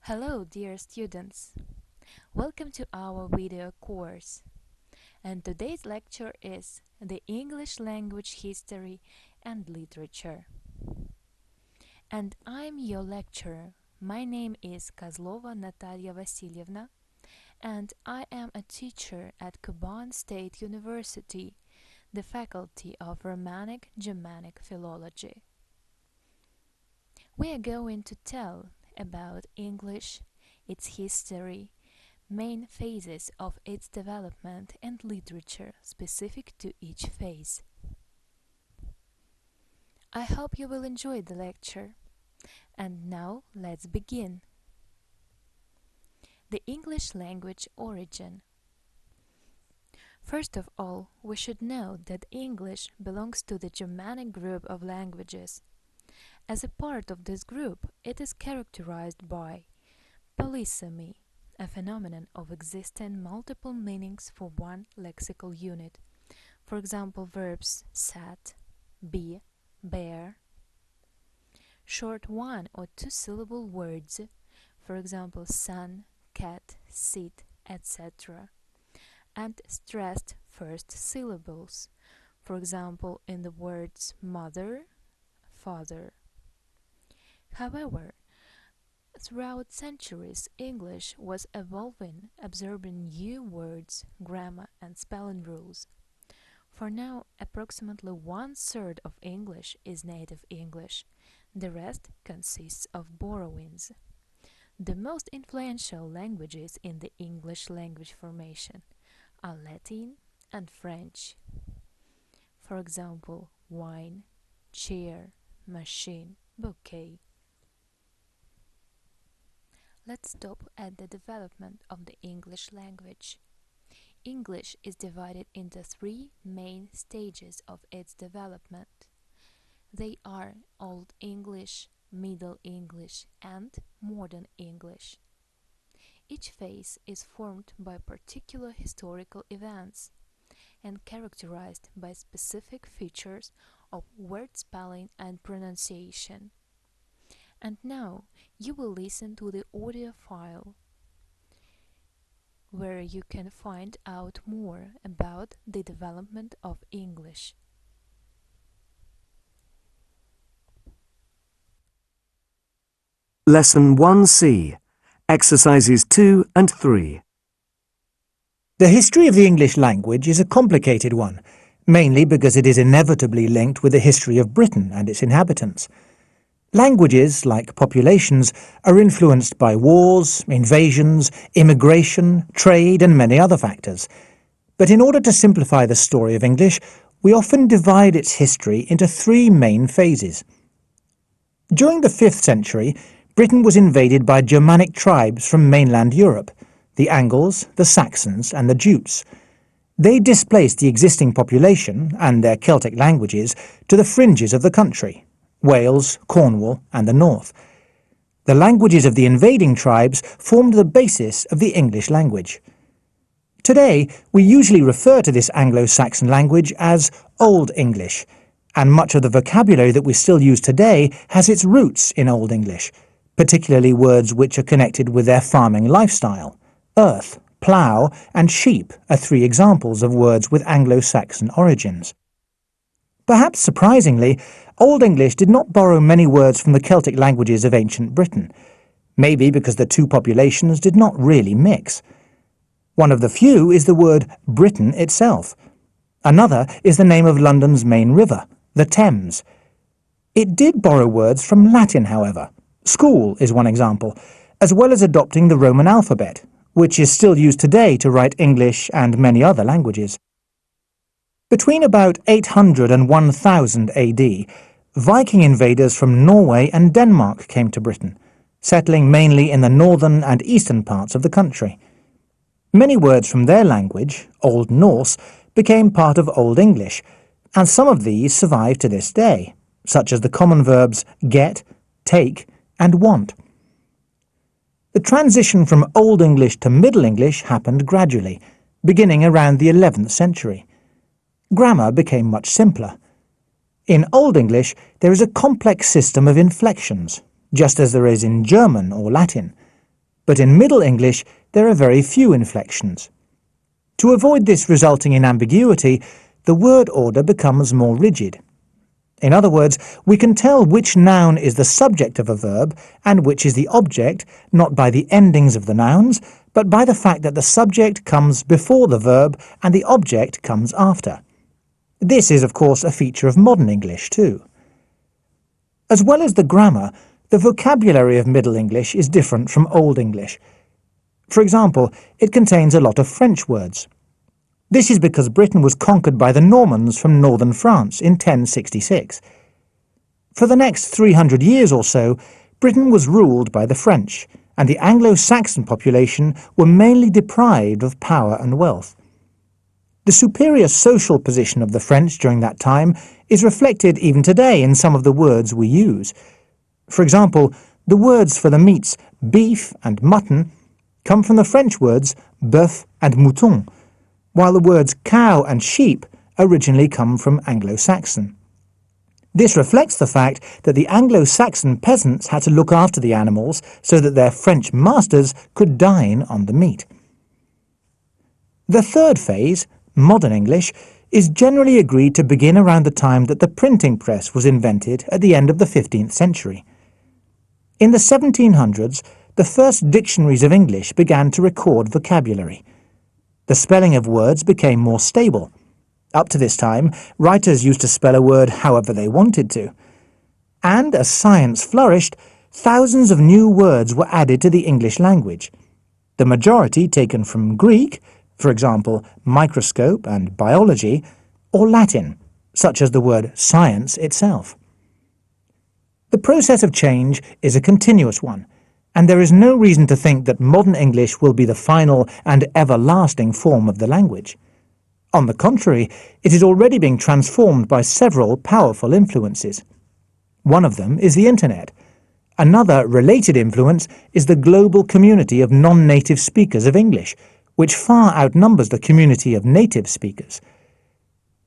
Hello, dear students. Welcome to our video course. And today's lecture is the English language history and literature. And I'm your lecturer. My name is Kozlova Natalia Vasilyevna, and I am a teacher at Kuban State University, the Faculty of Romanic-Germanic Philology. We are going to tell about English, its history, main phases of its development and literature specific to each phase. I hope you will enjoy the lecture. And now let's begin. The English language origin. First of all, we should know that English belongs to the Germanic group of languages. As a part of this group, it is characterized by polysemy, a phenomenon of existing multiple meanings for one lexical unit. For example, verbs sat, be, bear. Short one- or two-syllable words, for example, sun, cat, sit, etc. And stressed first syllables, for example, in the words mother, father. However, throughout centuries, English was evolving, absorbing new words, grammar, and spelling rules. For now, approximately 1/3 of English is native English. The rest consists of borrowings. The most influential languages in the English language formation are Latin and French. For example, wine, chair, machine, bouquet. Let's stop at the development of the English language. English is divided into three main stages of its development. They are Old English, Middle English, and Modern English. Each phase is formed by particular historical events and characterized by specific features of word spelling and pronunciation. And now you will listen to the audio file where you can find out more about the development of English. Lesson 1C, Exercises 2 and 3. The history of the English language is a complicated one, mainly because it is inevitably linked with the history of Britain and its inhabitants. Languages, like populations, are influenced by wars, invasions, immigration, trade, and many other factors. But in order to simplify the story of English, we often divide its history into three main phases. During the 5th century, Britain was invaded by Germanic tribes from mainland Europe, the Angles, the Saxons, and the Jutes. They displaced the existing population and their Celtic languages to the fringes of the country, Wales, Cornwall, and the north. The languages of the invading tribes formed the basis of the English language. Today, we usually refer to this Anglo-Saxon language as Old English, and much of the vocabulary that we still use today has its roots in Old English, particularly words which are connected with their farming lifestyle. Earth, plough, and sheep are three examples of words with Anglo-Saxon origins. Perhaps surprisingly, Old English did not borrow many words from the Celtic languages of ancient Britain, maybe because the two populations did not really mix. One of the few is the word Britain itself. Another is the name of London's main river, the Thames. It did borrow words from Latin, however. School is one example, as well as adopting the Roman alphabet, which is still used today to write English and many other languages. Between about 800 and 1000 AD, Viking invaders from Norway and Denmark came to Britain, settling mainly in the northern and eastern parts of the country. Many words from their language, Old Norse, became part of Old English, and some of these survive to this day, such as the common verbs get, take, and want. The transition from Old English to Middle English happened gradually, beginning around the 11th century. Grammar became much simpler. In Old English, there is a complex system of inflections, just as there is in German or Latin. but in Middle English there are very few inflections. To avoid this resulting in ambiguity, the word order becomes more rigid. In other words, we can tell which noun is the subject of a verb and which is the object, not by the endings of the nouns, but by the fact that the subject comes before the verb and the object comes after. This is, of course, a feature of modern English too. As well as the grammar, the vocabulary of Middle English is different from Old English. For example, it contains a lot of French words. This is because Britain was conquered by the Normans from northern France in 1066. For the next 300 years or so, Britain was ruled by the French, and the Anglo-Saxon population were mainly deprived of power and wealth. The superior social position of the French during that time is reflected even today in some of the words we use. For example, the words for the meats beef and mutton come from the French words bœuf and mouton, while the words cow and sheep originally come from Anglo-Saxon. This reflects the fact that the Anglo-Saxon peasants had to look after the animals so that their French masters could dine on the meat. The third phase, modern English, is generally agreed to begin around the time that the printing press was invented at the end of the 15th century. In the 1700s, the first dictionaries of English began to record vocabulary. The spelling of words became more stable. Up to this time, writers used to spell a word however they wanted to. And as science flourished, thousands of new words were added to the English language, the majority taken from Greek, for example, microscope and biology, or Latin, such as the word science itself. The process of change is a continuous one, and there is no reason to think that modern English will be the final and everlasting form of the language. On the contrary, it is already being transformed by several powerful influences. One of them is the Internet. Another related influence is the global community of non-native speakers of English, which far outnumbers the community of native speakers.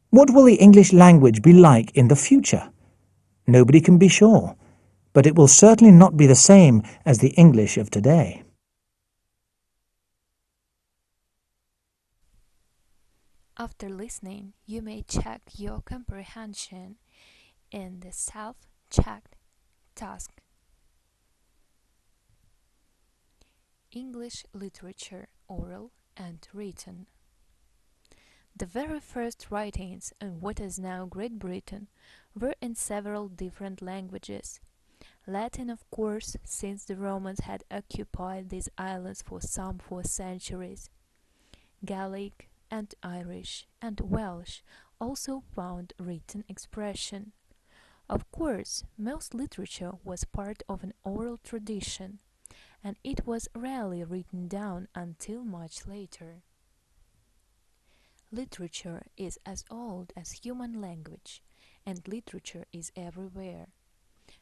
What will the English language be like in the future? Nobody can be sure, but it will certainly not be the same as the English of today. After listening, you may check your comprehension in the self-checked task. English literature, oral and written. The very first writings in what is now Great Britain were in several different languages. Latin, of course, since the Romans had occupied these islands for some 4 centuries. Gaelic and Irish and Welsh also found written expression. Of course, most literature was part of an oral tradition, and it was rarely written down until much later. Literature is as old as human language, and literature is everywhere.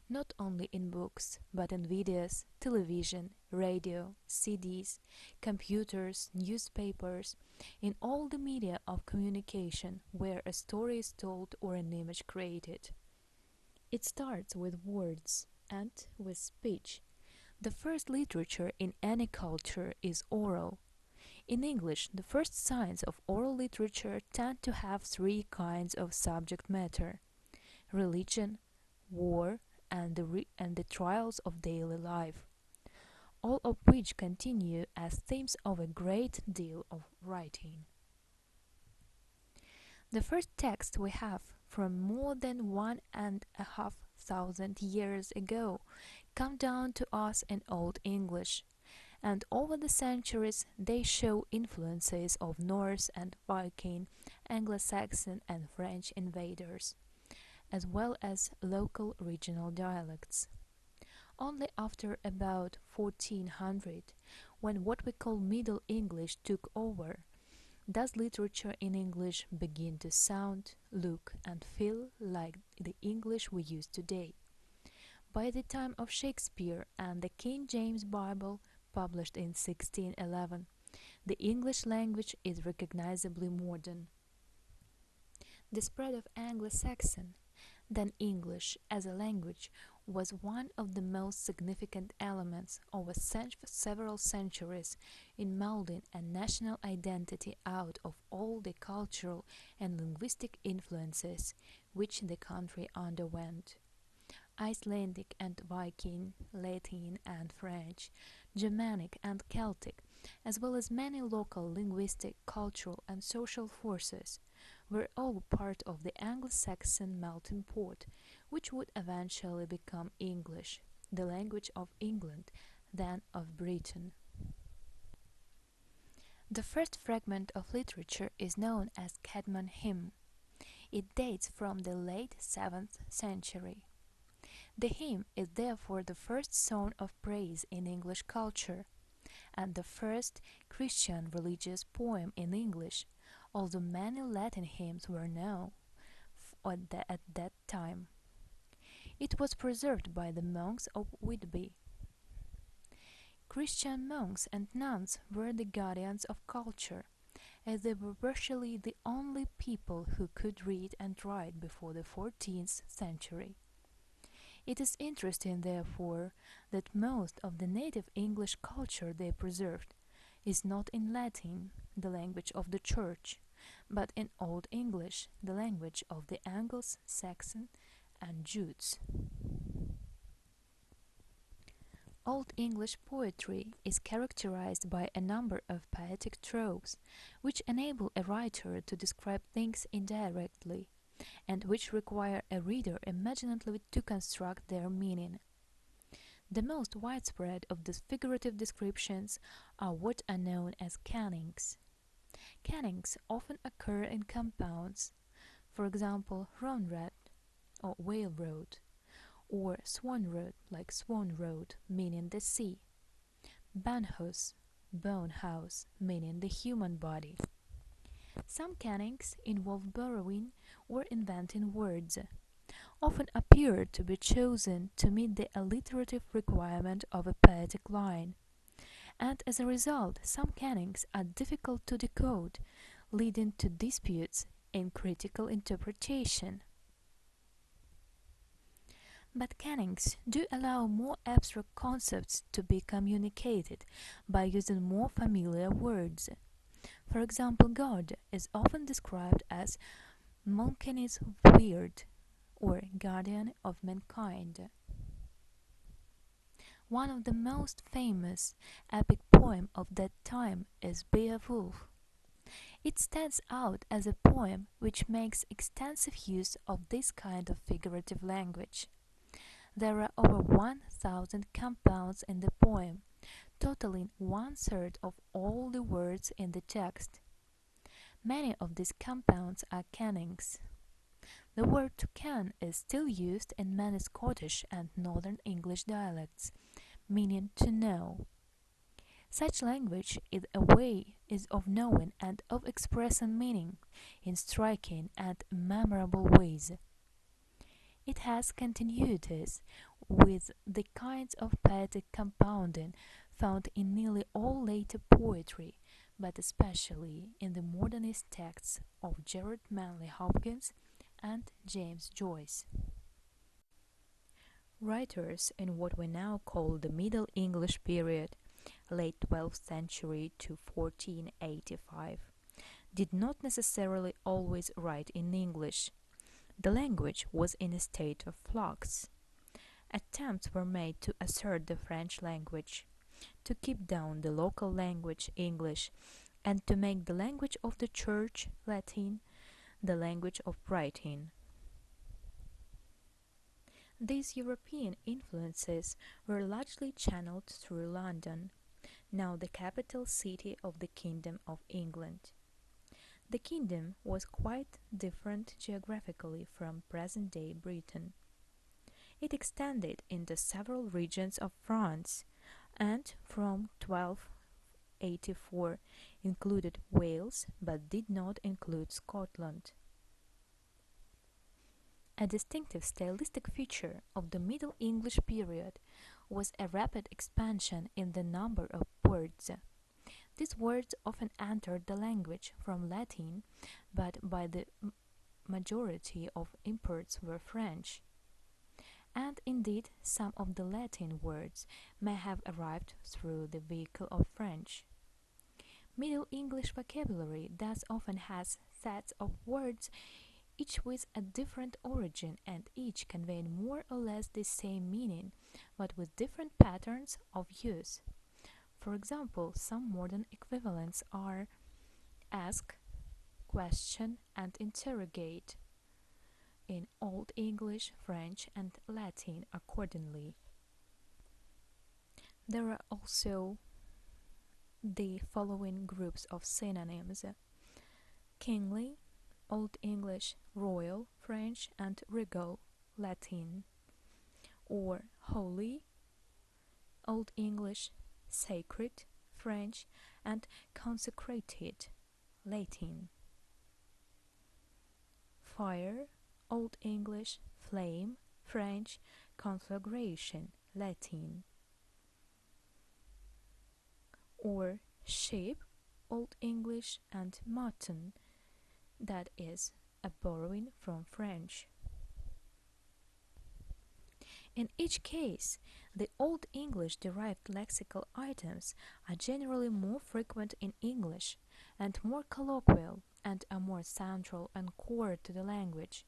Not only in books, but in videos, television, radio, CDs, computers, newspapers, in all the media of communication where a story is told or an image created. It starts with words and with speech. The first literature in any culture is oral. In English, the first signs of oral literature tend to have 3 kinds of subject matter: religion, war, and the trials of daily life, all of which continue as themes of a great deal of writing. The first text we have from more than 1,500 years ago come down to us in Old English, and over the centuries they show influences of Norse and Viking, Anglo-Saxon and French invaders, as well as local regional dialects. Only after about 1400, when what we call Middle English took over, does literature in English begin to sound, look and feel like the English we use today. By the time of Shakespeare and the King James Bible, published in 1611, the English language is recognizably modern. The spread of Anglo-Saxon, then English as a language, was one of the most significant elements over several centuries in molding a national identity out of all the cultural and linguistic influences which the country underwent. Icelandic and Viking, Latin and French, Germanic and Celtic, as well as many local linguistic, cultural and social forces, were all part of the Anglo-Saxon melting pot, which would eventually become English, the language of England, then of Britain. The first fragment of literature is known as Caedmon hymn. It dates from the late 7th century. The hymn is therefore the first song of praise in English culture, and the first Christian religious poem in English, although many Latin hymns were known at that time. It was preserved by the monks of Whitby. Christian monks and nuns were the guardians of culture, as they were virtually the only people who could read and write before the 14th century. It is interesting, therefore, that most of the native English culture they preserved is not in Latin, the language of the Church, but in Old English, the language of the Angles, Saxon, and Jutes. Old English poetry is characterized by a number of poetic tropes, which enable a writer to describe things indirectly, and which require a reader imaginatively to construct their meaning. The most widespread of these figurative descriptions are what are known as kennings. Kennings often occur in compounds, for example, Ronrad or Whale Road, or Swan Road like Swan Road, meaning the sea, Banhus, Bone House, meaning the human body. Some kennings involve borrowing or inventing words, often appear to be chosen to meet the alliterative requirement of a poetic line, and as a result some kennings are difficult to decode, leading to disputes in critical interpretation. But kennings do allow more abstract concepts to be communicated by using more familiar words. For example, God is often described as moncynnes weird, or guardian of mankind. One of the most famous epic poems of that time is Beowulf. It stands out as a poem which makes extensive use of this kind of figurative language. There are over 1,000 compounds in the poem, totaling 1/3 of all the words in the text. Many of these compounds are kennings. The word to ken is still used in many Scottish and Northern English dialects, meaning to know. Such language is a way of knowing and of expressing meaning in striking and memorable ways. It has continuities with the kinds of poetic compounding found in nearly all later poetry, but especially in the modernist texts of Gerard Manley Hopkins and James Joyce. Writers in what we now call the Middle English period, late 12th century to 1485, did not necessarily always write in English. The language was in a state of flux. Attempts were made to assert the French language, to keep down the local language English, and to make the language of the Church, Latin, the language of writing. These European influences were largely channeled through London, now the capital city of the Kingdom of England. The kingdom was quite different geographically from present-day Britain. It extended into several regions of France, and from 1284 included Wales but did not include Scotland. A distinctive stylistic feature of the Middle English period was a rapid expansion in the number of words. These words often entered the language from Latin, but by the majority of imports were French. And indeed, some of the Latin words may have arrived through the vehicle of French. Middle English vocabulary thus often has sets of words, each with a different origin and each conveying more or less the same meaning, but with different patterns of use. For example, some modern equivalents are ask, question, and interrogate in Old English, French, and Latin accordingly. There are also the following groups of synonyms: kingly, Old English, royal, French, and regal, Latin; or holy, Old English, sacred, French, and consecrated, Latin; fire, Old English, flame, French, conflagration, Latin; or sheep, Old English, and mutton, that is, a borrowing from French. In each case, the Old English derived lexical items are generally more frequent in English and more colloquial and are more central and core to the language.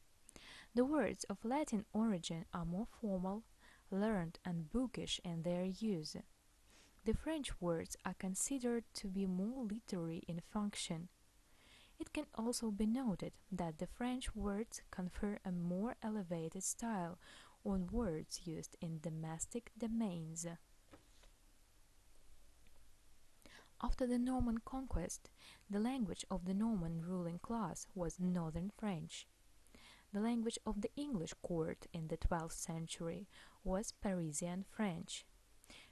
The words of Latin origin are more formal, learned, and bookish in their use. The French words are considered to be more literary in function. It can also be noted that the French words confer a more elevated style on words used in domestic domains. After the Norman conquest, the language of the Norman ruling class was Northern French. The language of the English court in the 12th century was Parisian French,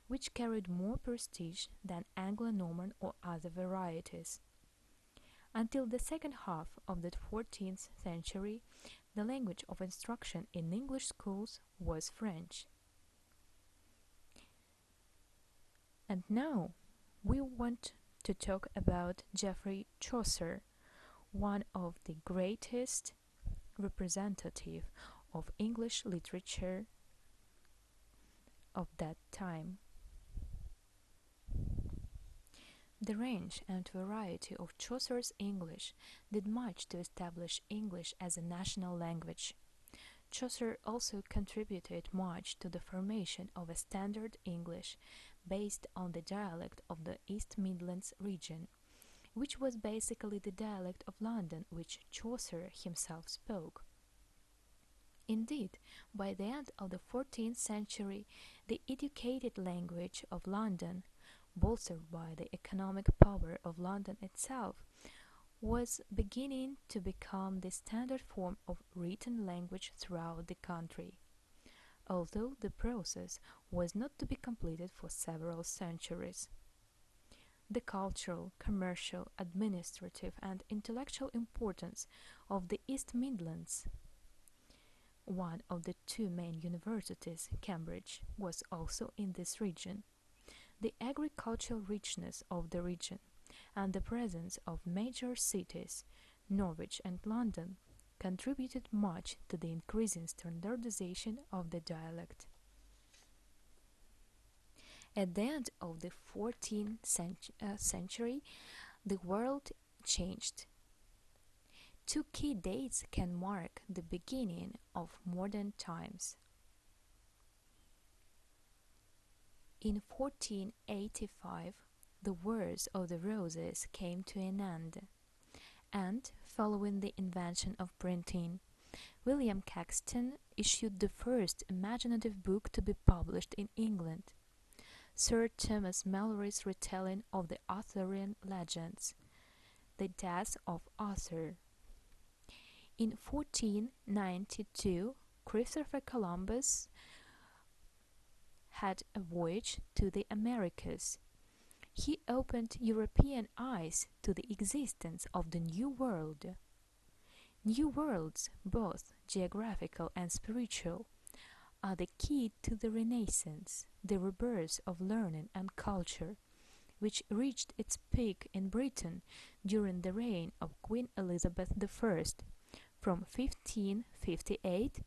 which carried more prestige than Anglo-Norman or other varieties. Until the second half of the 14th century, the language of instruction in English schools was French. And now we want to talk about Geoffrey Chaucer, one of the greatest representative of English literature of that time. The range and variety of Chaucer's English did much to establish English as a national language. Chaucer also contributed much to the formation of a standard English based on the dialect of the East Midlands region, which was basically the dialect of London which Chaucer himself spoke. Indeed, by the end of the 14th century, the educated language of London, bolstered by the economic power of London itself, was beginning to become the standard form of written language throughout the country, although the process was not to be completed for several centuries. The cultural, commercial, administrative, and intellectual importance of the East Midlands, one of the two main universities, Cambridge, was also in this region. The agricultural richness of the region and the presence of major cities, Norwich and London, contributed much to the increasing standardization of the dialect. At the end of the 14th century, the world changed. Two key dates can mark the beginning of modern times. In 1485, the Wars of the Roses came to an end, and, following the invention of printing, William Caxton issued the first imaginative book to be published in England, Sir Thomas Malory's retelling of the Arthurian legends, The Death of Arthur. In 1492, Christopher Columbus had a voyage to the Americas. He opened European eyes to the existence of the New World. New worlds, both geographical and spiritual, are the key to the Renaissance, the rebirth of learning and culture, which reached its peak in Britain during the reign of Queen Elizabeth I from 1558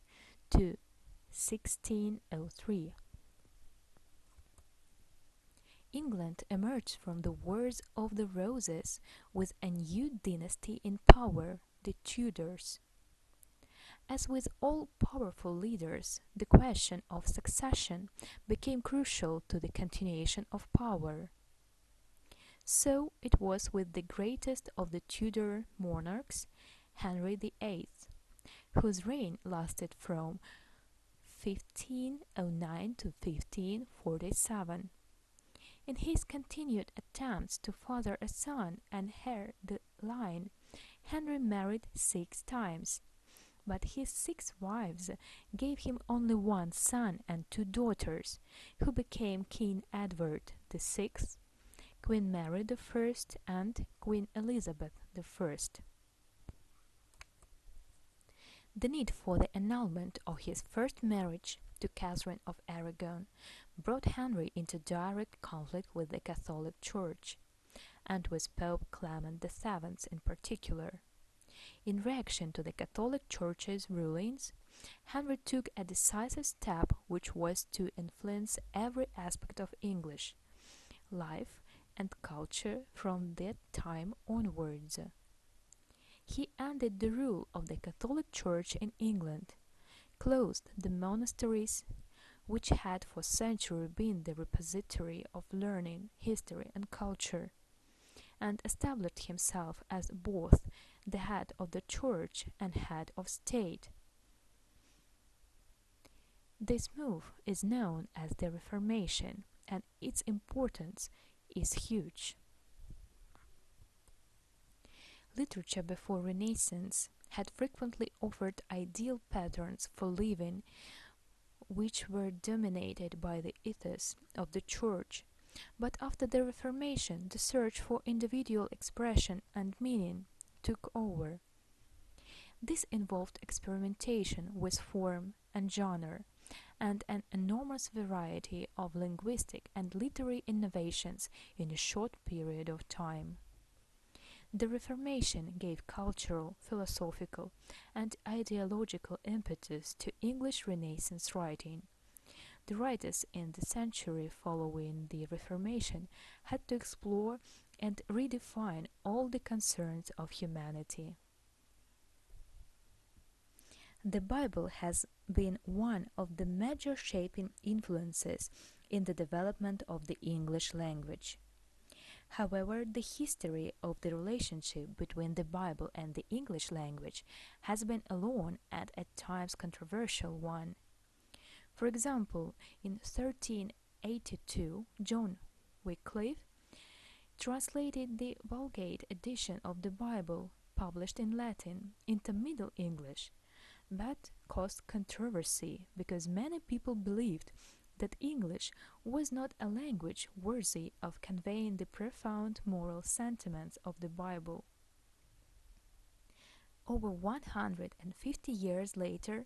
to 1603. England emerged from the Wars of the Roses with a new dynasty in power, the Tudors. As with all powerful leaders, the question of succession became crucial to the continuation of power. So it was with the greatest of the Tudor monarchs, Henry VIII, whose reign lasted from 1509 to 1547. In his continued attempts to father a son and heir the line, Henry married 6 times, but his 6 wives gave him only one son and 2 daughters, who became King Edward VI, Queen Mary I, and Queen Elizabeth I. The need for the annulment of his first marriage to Catherine of Aragon brought Henry into direct conflict with the Catholic Church, and with Pope Clement VII in particular. In reaction to the Catholic Church's rulings, Henry took a decisive step, which was to influence every aspect of English life and culture from that time onwards. He ended the rule of the Catholic Church in England, closed the monasteries, which had for centuries been the repository of learning, history, and culture, and established himself as both the head of the Church and head of state. This move is known as the Reformation, and its importance is huge. Literature before Renaissance had frequently offered ideal patterns for living which were dominated by the ethos of the Church, but after the Reformation the search for individual expression and meaning took over. This involved experimentation with form and genre, and an enormous variety of linguistic and literary innovations in a short period of time. The Reformation gave cultural, philosophical, and ideological impetus to English Renaissance writing. The writers in the century following the Reformation had to explore and redefine all the concerns of humanity. The Bible has been one of the major shaping influences in the development of the English language. However, the history of the relationship between the Bible and the English language has been a long and at times controversial one. For example, in 1382, John Wycliffe translated the Vulgate edition of the Bible, published in Latin, into Middle English, but caused controversy because many people believed that English was not a language worthy of conveying the profound moral sentiments of the Bible. Over 150 years later,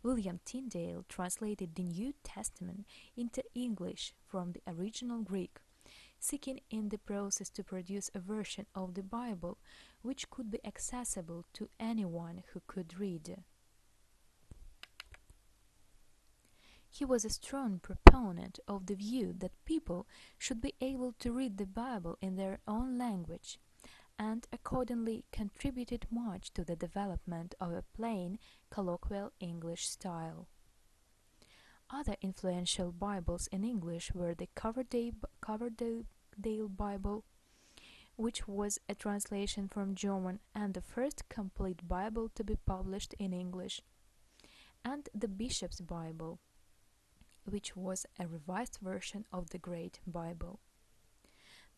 William Tyndale translated the New Testament into English from the original Greek, seeking in the process to produce a version of the Bible which could be accessible to anyone who could read. He was a strong proponent of the view that people should be able to read the Bible in their own language, and accordingly contributed much to the development of a plain, colloquial English style. Other influential Bibles in English were the Coverdale Bible, which was a translation from German and the first complete Bible to be published in English, and the Bishop's Bible, which was a revised version of the Great Bible.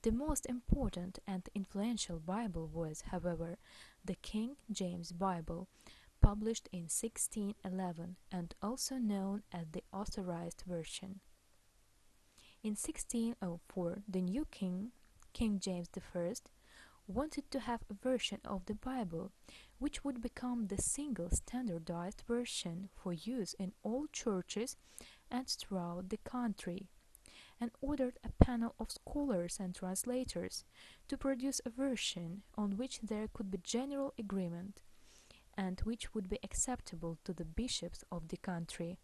The most important and influential Bible was, however, the King James Bible, published in 1611 and also known as the Authorized Version. In 1604, the new king, King James I, wanted to have a version of the Bible which would become the single standardized version for use in all churches and throughout the country, and ordered a panel of scholars and translators to produce a version on which there could be general agreement and which would be acceptable to the bishops of the country.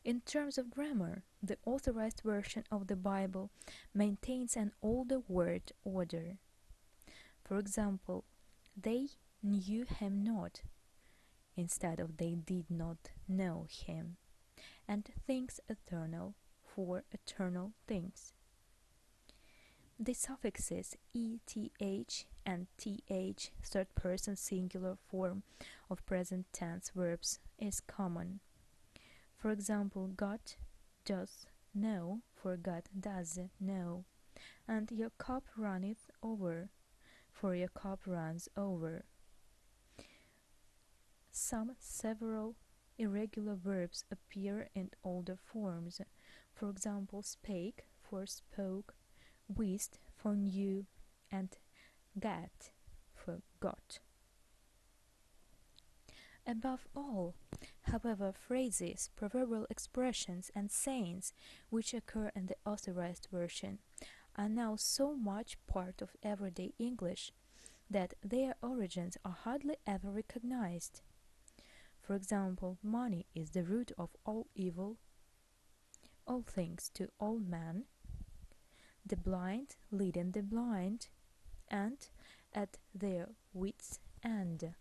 In terms of grammar, the authorized version of the Bible maintains an older word order. For example, they knew him not, instead of they did not know him, and things eternal for eternal things. The suffixes eth and th, third person singular form of present tense verbs, is common. For example, God does know for God does know, and your cup runneth over for your cup runs over. Some several irregular verbs appear in older forms. For example, spake for spoke, wist for knew, and gat for got. Above all, however, phrases, proverbial expressions, and sayings which occur in the authorized version are now so much part of everyday English that their origins are hardly ever recognized. For example, money is the root of all evil, all things to all men, the blind leading the blind, and at their wits' end.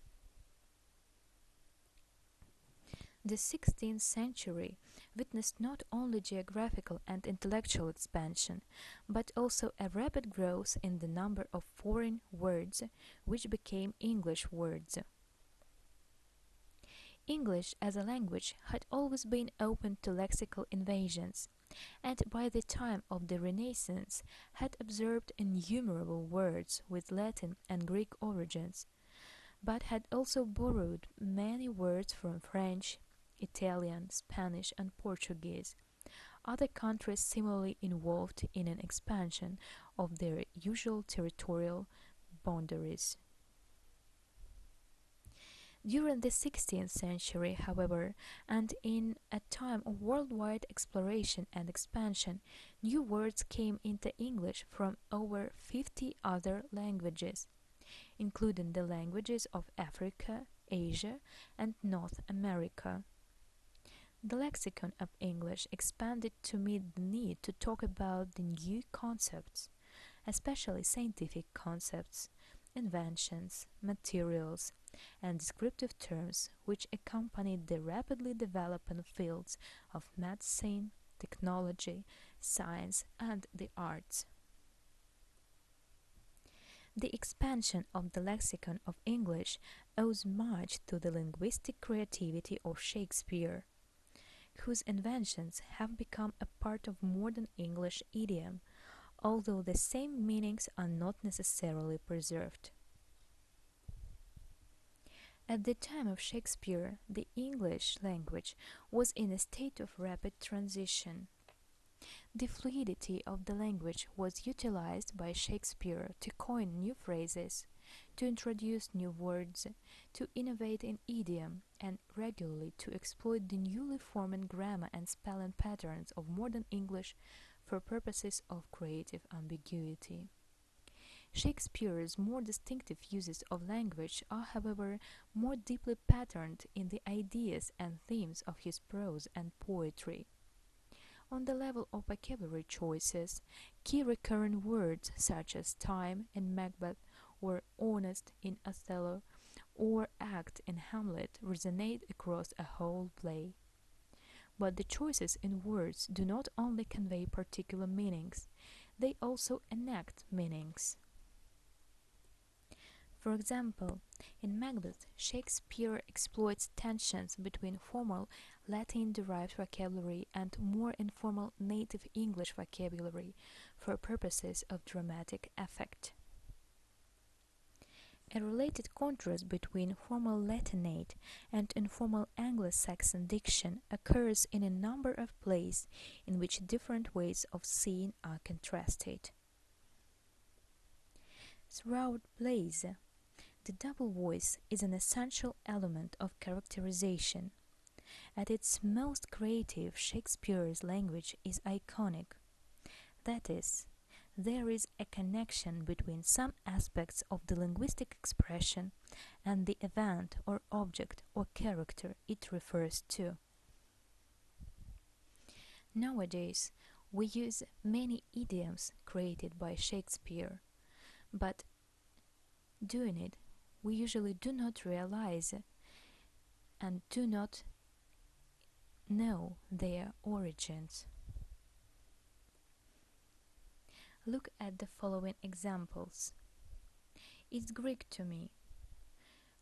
The 16th century witnessed not only geographical and intellectual expansion, but also a rapid growth in the number of foreign words which became English words. English as a language had always been open to lexical invasions, and by the time of the Renaissance had absorbed innumerable words with Latin and Greek origins, but had also borrowed many words from French, Italian, Spanish, and Portuguese, other countries similarly involved in an expansion of their usual territorial boundaries. During the 16th century, however, and in a time of worldwide exploration and expansion, new words came into English from over 50 other languages, including the languages of Africa, Asia, and North America. The lexicon of English expanded to meet the need to talk about the new concepts, especially scientific concepts, inventions, materials, and descriptive terms which accompanied the rapidly developing fields of medicine, technology, science, and the arts. The expansion of the lexicon of English owes much to the linguistic creativity of Shakespeare, whose inventions have become a part of modern English idiom, although the same meanings are not necessarily preserved. At the time of Shakespeare, the English language was in a state of rapid transition. The fluidity of the language was utilized by Shakespeare to coin new phrases, to introduce new words, to innovate in idiom, and regularly to exploit the newly formed grammar and spelling patterns of modern English for purposes of creative ambiguity. Shakespeare's more distinctive uses of language are, however, more deeply patterned in the ideas and themes of his prose and poetry. On the level of vocabulary choices, key recurrent words such as time in Macbeth or honest in Othello or act in Hamlet resonate across a whole play. But the choices in words do not only convey particular meanings, they also enact meanings. For example, in Macbeth, Shakespeare exploits tensions between formal Latin-derived vocabulary and more informal native English vocabulary for purposes of dramatic effect. A related contrast between formal Latinate and informal Anglo-Saxon diction occurs in a number of plays in which different ways of seeing are contrasted. Throughout plays, the double voice is an essential element of characterization. At its most creative, Shakespeare's language is iconic. That is, there is a connection between some aspects of the linguistic expression and the event or object or character it refers to. Nowadays, we use many idioms created by Shakespeare, but doing it, we usually do not realize and do not know their origins. Look at the following examples. It's Greek to me.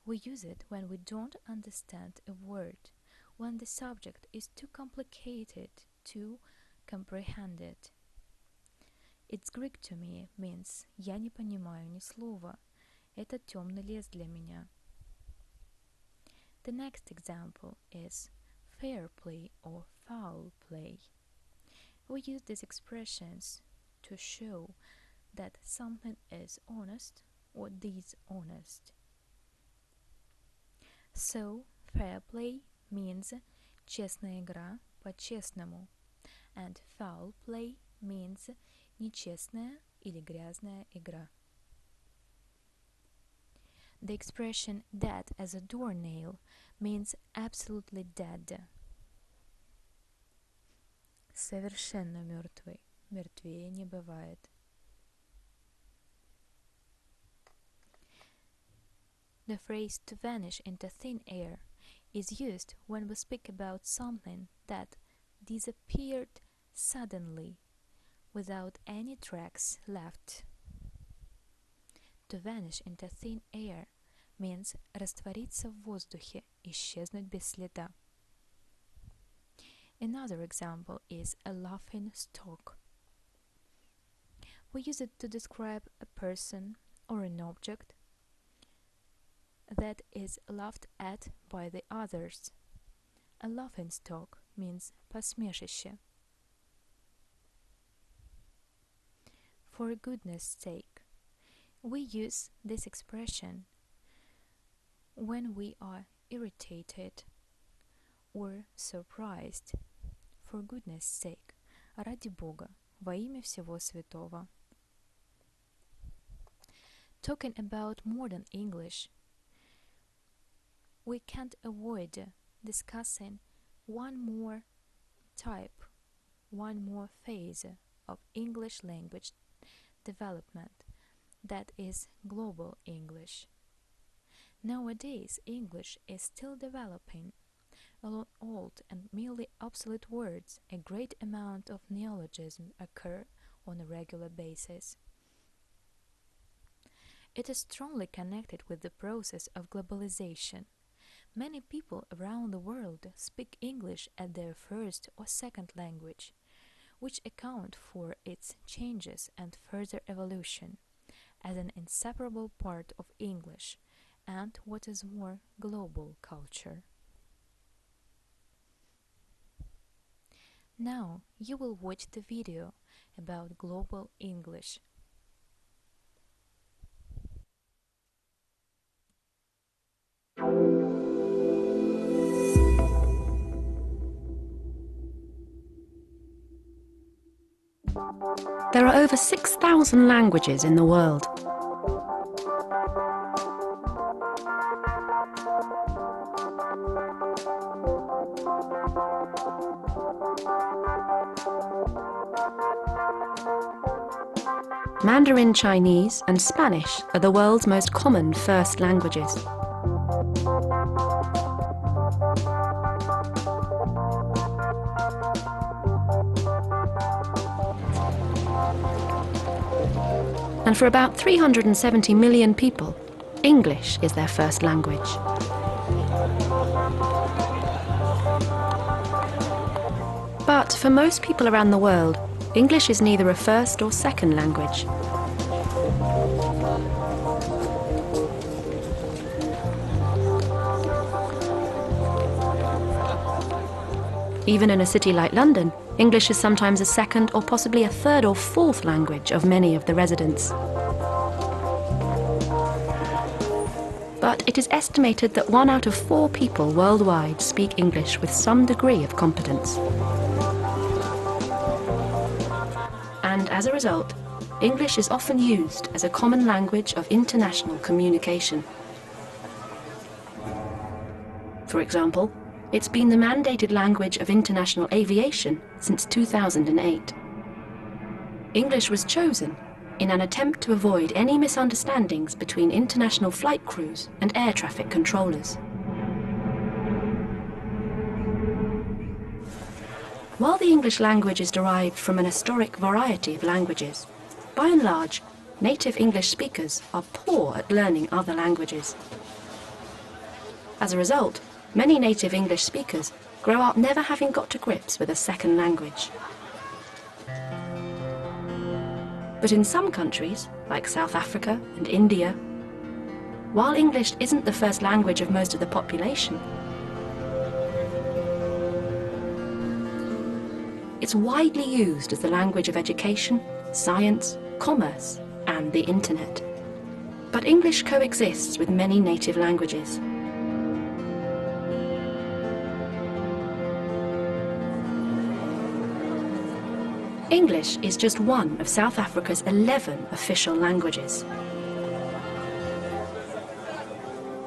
We use it when we don't understand a word, when the subject is too complicated to comprehend it. It's Greek to me means «я не понимаю ни слова». Это темный лес для меня. The next example is fair play or foul play. We use these expressions to show that something is honest or dishonest. So, fair play means честная игра по-честному, and foul play means нечестная или грязная игра. The expression dead as a doornail means absolutely dead. Совершенно мертвый. Мертвее не бывает. The phrase to vanish into thin air is used when we speak about something that disappeared suddenly without any tracks left. To vanish into thin air means раствориться в воздухе, исчезнуть без следа. Another example is a laughing stock. We use it to describe a person or an object that is laughed at by the others. A laughing stock means посмешище. For goodness sake, we use this expression when we are irritated or surprised. For goodness sake, ради Бога, во имя всего святого. Talking about modern English, we can't avoid discussing one more type, one more phase of English language development, that is global English. Nowadays, English is still developing. Along old and merely obsolete words, a great amount of neologisms occur on a regular basis. It is strongly connected with the process of globalization. Many people around the world speak English as their first or second language, which account for its changes and further evolution as an inseparable part of English and what is more, global culture. Now you will watch the video about global English. There are over 6,000 languages in the world. Mandarin Chinese and Spanish are the world's most common first languages. And for about 370 million people, English is their first language. But for most people around the world, English is neither a first or second language. Even in a city like London, English is sometimes a second or possibly a third or fourth language of many of the residents. But it is estimated that 1 out of 4 people worldwide speak English with some degree of competence. And as a result, English is often used as a common language of international communication. For example, It's been the mandated language of international aviation since 2008. English was chosen in an attempt to avoid any misunderstandings between international flight crews and air traffic controllers. While the English language is derived from an historic variety of languages, by and large, native English speakers are poor at learning other languages. As a result, many native English speakers grow up never having got to grips with a second language. But in some countries, like South Africa and India, while English isn't the first language of most of the population, it's widely used as the language of education, science, commerce, and the internet. But English coexists with many native languages. English is just one of South Africa's 11 official languages.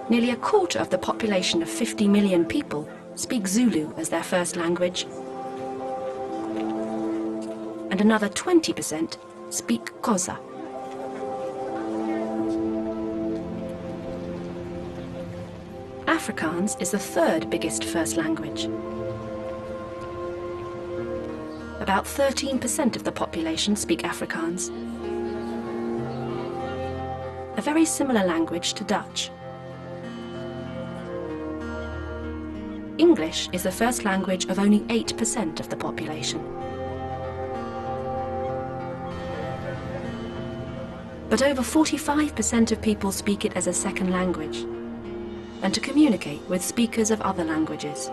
Nearly a quarter of the population of 50 million people speak Zulu as their first language, and another 20% speak Xhosa. Afrikaans is the third biggest first language. About 13% of the population speak Afrikaans, a very similar language to Dutch. English is the first language of only 8% of the population. But over 45% of people speak it as a second language, and to communicate with speakers of other languages.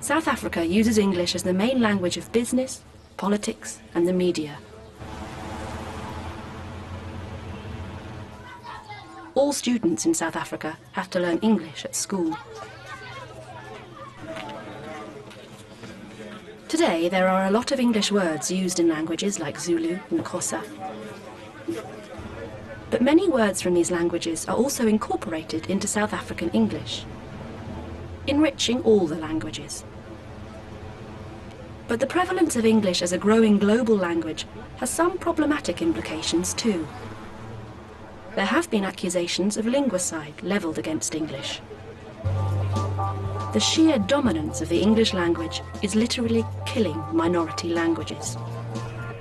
South Africa uses English as the main language of business, politics, and the media. All students in South Africa have to learn English at school. Today, there are a lot of English words used in languages like Zulu and Xhosa. But many words from these languages are also incorporated into South African English, enriching all the languages. But the prevalence of English as a growing global language has some problematic implications too. There have been accusations of linguicide levelled against English. The sheer dominance of the English language is literally killing minority languages.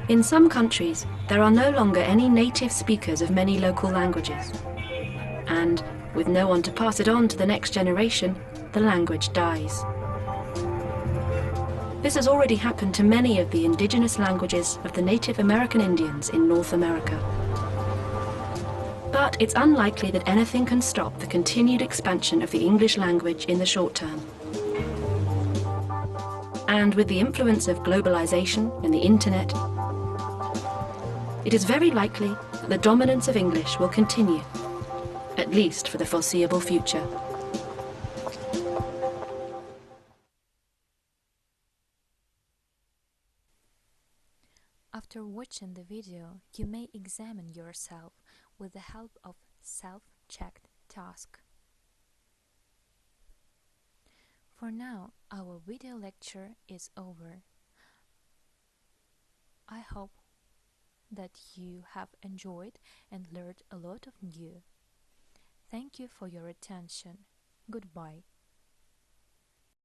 In some countries, there are no longer any native speakers of many local languages. And, with no one to pass it on to the next generation, the language dies. This has already happened to many of the indigenous languages of the Native American Indians in North America. But it's unlikely that anything can stop the continued expansion of the English language in the short term. And with the influence of globalization and the internet, it is very likely that the dominance of English will continue, at least for the foreseeable future. After watching the video, you may examine yourself with the help of self-checked task. For now, our video lecture is over. I hope that you have enjoyed and learned a lot of new. Thank you for your attention. Goodbye.